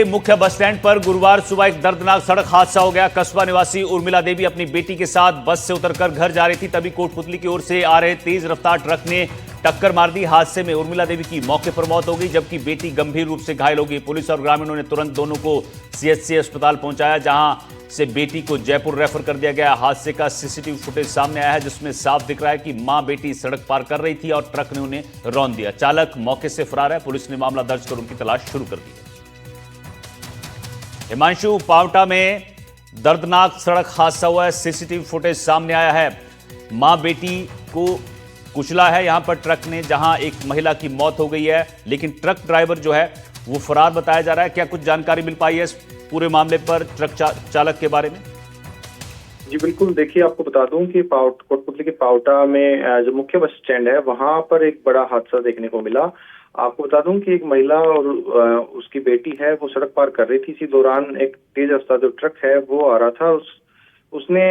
मुख्य bus stand पर गुरुवार सुबह एक दर्दनाक सड़क हादसा हो गया। कस्बा निवासी उर्मिला देवी अपनी बेटी के साथ बस से उतरकर घर जा रही थी, तभी कोटपुतली की ओर से आ रहे तेज रफ्तार ट्रक ने टक्कर मार दी। हादसे में उर्मिला देवी की मौके पर मौत हो गई, जबकि बेटी गंभीर रूप से घायल हो गई। पुलिस और ग्रामीणों ने तुरंत दोनों को सीएचसी अस्पताल पहुंचाया, जहां से बेटी को जयपुर रेफर कर दिया गया। हादसे का सीसीटीवी फुटेज सामने आया है, जिसमें साफ दिख रहा है कि मां बेटी सड़क पार कर रही थी और ट्रक ने उन्हें रौंद दिया। चालक मौके से फरार है। पुलिस ने मामला दर्ज कर उनकी तलाश शुरू कर दी है। हिमांशु, पावटा में दर्दनाक सड़क हादसा हुआ है। सीसीटीवी फुटेज सामने आया है। मां बेटी को कुचला है यहां पर ट्रक ने, जहां एक महिला की मौत हो गई है, लेकिन ट्रक ड्राइवर जो है वो फरार बताया जा रहा है। क्या कुछ जानकारी मिल पाई है इस पूरे मामले पर, ट्रक चालक के बारे में? जी बिल्कुल, देखिए आपको बता दूं कि कोटपुतली के पावटा में जो मुख्य बस स्टैंड है वहां पर एक बड़ा हादसा देखने को मिला। आपको बता दूं कि एक महिला और उसकी बेटी है वो सड़क पार कर रही थी। इसी दौरान एक तेज रफ्तार जो ट्रक है वो आ रहा था, उसने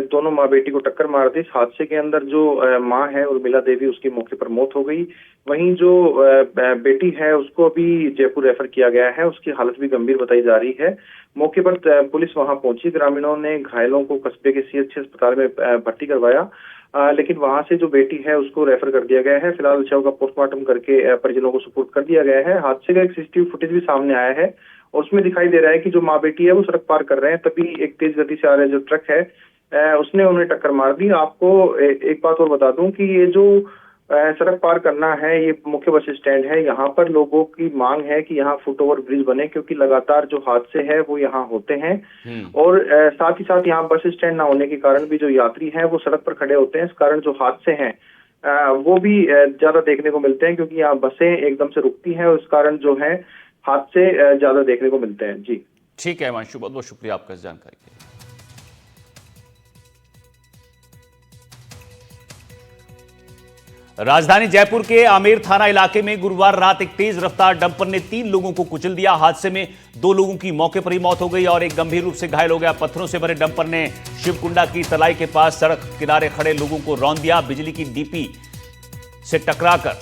दोनों माँ बेटी को टक्कर मार दी। इस हादसे के अंदर जो माँ है उर्मिला देवी, उसकी मौके पर मौत हो गई। वहीं जो बेटी है उसको अभी जयपुर रेफर किया गया है, उसकी हालत भी गंभीर बताई जा रही है। मौके पर पुलिस वहां पहुंची। ग्रामीणों ने घायलों को कस्बे के सीएचसी अस्पताल में भर्ती करवाया, लेकिन वहां से जो बेटी है उसको रेफर कर दिया गया है। फिलहाल शव का पोस्टमार्टम करके परिजनों को सुपुर्द कर दिया गया है। हादसे का एक सीसीटीवी फुटेज भी सामने आया है, उसमें दिखाई दे रहा है कि जो माँ बेटी है वो सड़क पार कर रहे हैं, तभी एक तेज गति से आ रहा जो ट्रक है उसने उन्हें टक्कर मार दी। आपको एक बात और बता दूं कि ये जो सड़क पार करना है, ये मुख्य बस स्टैंड है, यहाँ पर लोगों की मांग है कि यहाँ फुट ओवर ब्रिज बने, क्योंकि लगातार जो हादसे हैं वो यहाँ होते हैं। और साथ ही साथ यहाँ बस स्टैंड ना होने के कारण भी जो यात्री हैं वो सड़क पर खड़े होते हैं। इस कारण जो हादसे हैं वो भी ज्यादा देखने को मिलते हैं, क्योंकि यहाँ बसें एकदम से रुकती हैं और इस कारण जो है हादसे ज्यादा देखने को मिलते हैं। जी ठीक है हिमांशु, बहुत बहुत शुक्रिया आपका इस जानकारी के लिए। राजधानी जयपुर के आमेर थाना इलाके में गुरुवार रात एक तेज रफ्तार डंपर ने 3 लोगों को कुचल दिया। हादसे में 2 लोगों की मौके पर ही मौत हो गई और एक गंभीर रूप से घायल हो गया। पत्थरों से भरे डंपर ने शिवकुंडा की तलाई के पास सड़क किनारे खड़े लोगों को रौंद दिया। बिजली की डीपी से टकराकर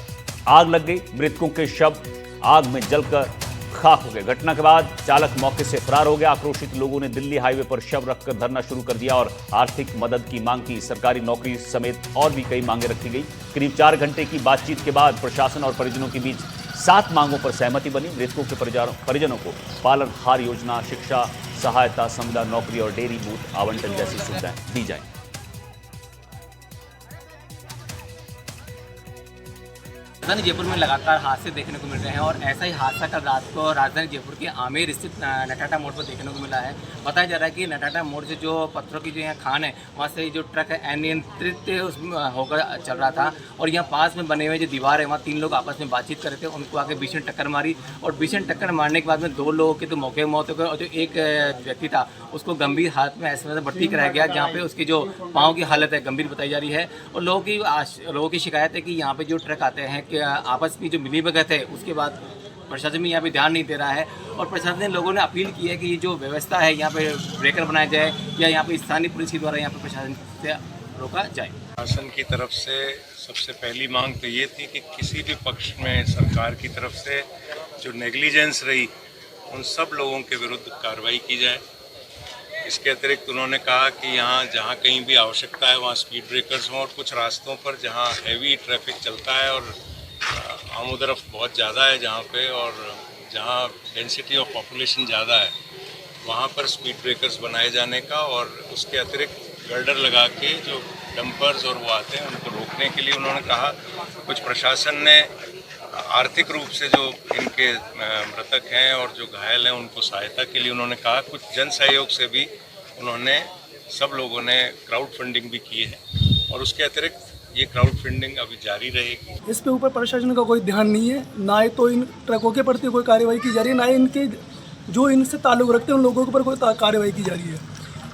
आग लग गई। मृतकों के शव आग में जलकर खाक हो गए। घटना के बाद चालक मौके से फरार हो गया। आक्रोशित लोगों ने दिल्ली हाईवे पर शव रखकर धरना शुरू कर दिया और आर्थिक मदद की मांग की। सरकारी नौकरी समेत और भी कई मांगे रखी गई। करीब 4 घंटे की बातचीत के बाद प्रशासन और परिजनों के बीच 7 मांगों पर सहमति बनी। मृतकों के परिजनों को पालनहार योजना, शिक्षा सहायता, समुदाय नौकरी और डेयरी बूथ आवंटन जैसी सुविधाएं दी जाएंगी। राजधानी जयपुर में लगातार हादसे देखने को मिल रहे हैं और ऐसा ही हादसा कल रात को राजधानी जयपुर के आमेर स्थित नटाटा मोड़ पर देखने को मिला है। बताया जा रहा है कि नटाटा मोड़ से जो पत्थरों की जो यहाँ खान है वहाँ से जो ट्रक है अनियंत्रित उसमें होकर चल रहा था और यहाँ पास में बने हुए जो दीवार है वहाँ 3 लोग आपस में बातचीत कर रहे थे। उनको आगे भीषण टक्कर मारी और भीषण टक्कर मारने के बाद में 2 लोगों की तो मौके में मौत हो गई और जो एक व्यक्ति था उसको गंभीर हालत में ऐसे भर्ती कराया गया, जहाँ पे उसकी जो पाँव की हालत है गंभीर बताई जा रही है। और लोगों की शिकायत है कि यहाँ पे जो ट्रक आते हैं कि आपस में जो मिलीभगत है उसके बाद प्रशासन भी यहाँ पे ध्यान नहीं दे रहा है और प्रशासन लोगों ने अपील की है कि ये जो व्यवस्था है यहाँ पे ब्रेकर बनाया जाए या यहाँ पे स्थानीय पुलिस के द्वारा यहाँ पे प्रशासन से रोका जाए। प्रशासन की तरफ से सबसे पहली मांग तो ये थी कि किसी भी पक्ष में सरकार की तरफ से जो नेग्लिजेंस रही उन सब लोगों के विरुद्ध कार्रवाई की जाए। इसके अतिरिक्त उन्होंने कहा कि यहाँ जहाँ कहीं भी आवश्यकता है वहाँ स्पीड ब्रेकर्स हों और कुछ रास्तों पर जहाँ हैवी ट्रैफिक चलता है और आमोदरफ्त बहुत ज़्यादा है जहाँ पे और जहाँ डेंसिटी ऑफ पॉपुलेशन ज़्यादा है वहाँ पर स्पीड ब्रेकर्स बनाए जाने का और उसके अतिरिक्त गर्डर लगा के जो डंपर्स और वो आते हैं उनको रोकने के लिए उन्होंने कहा। कुछ प्रशासन ने आर्थिक रूप से जो इनके मृतक हैं और जो घायल हैं उनको सहायता के लिए उन्होंने कहा। कुछ जन सहयोग से भी उन्होंने सब लोगों ने क्राउड फंडिंग भी की है और उसके अतिरिक्त ये क्राउड फंडिंग अभी जारी रहेगी। इस पे ऊपर प्रशासन का कोई ध्यान नहीं है, ना ही तो इन ट्रकों के प्रति कोई कार्रवाई की जा रही है, ना ही इनके जो इनसे ताल्लुक़ रखते हैं उन लोगों के ऊपर कोई कार्रवाई की जा रही है।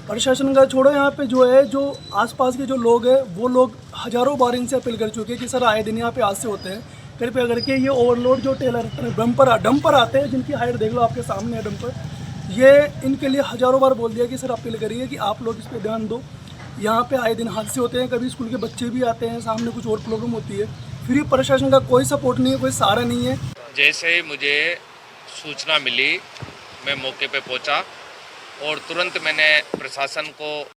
प्रशासन का छोड़ो, यहाँ पे जो है जो आसपास के जो लोग हैं वो लोग हज़ारों बार इनसे अपील कर चुके हैं कि सर आए दिन यहाँ पे हादसे होते हैं, कृपया करके ये ओवरलोड जो डंपर आते हैं जिनकी हाइट देख लो आपके सामने है डंपर, ये इनके लिए हज़ारों बार बोल दिया कि सर अपील करिए कि आप लोग इस पर ध्यान दो। यहाँ पे आए दिन हादसे होते हैं, कभी स्कूल के बच्चे भी आते हैं, सामने कुछ और प्रॉब्लम होती है, फिर प्रशासन का कोई सपोर्ट नहीं है, कोई सहारा नहीं है। जैसे ही मुझे सूचना मिली मैं मौके पे पहुंचा और तुरंत मैंने प्रशासन को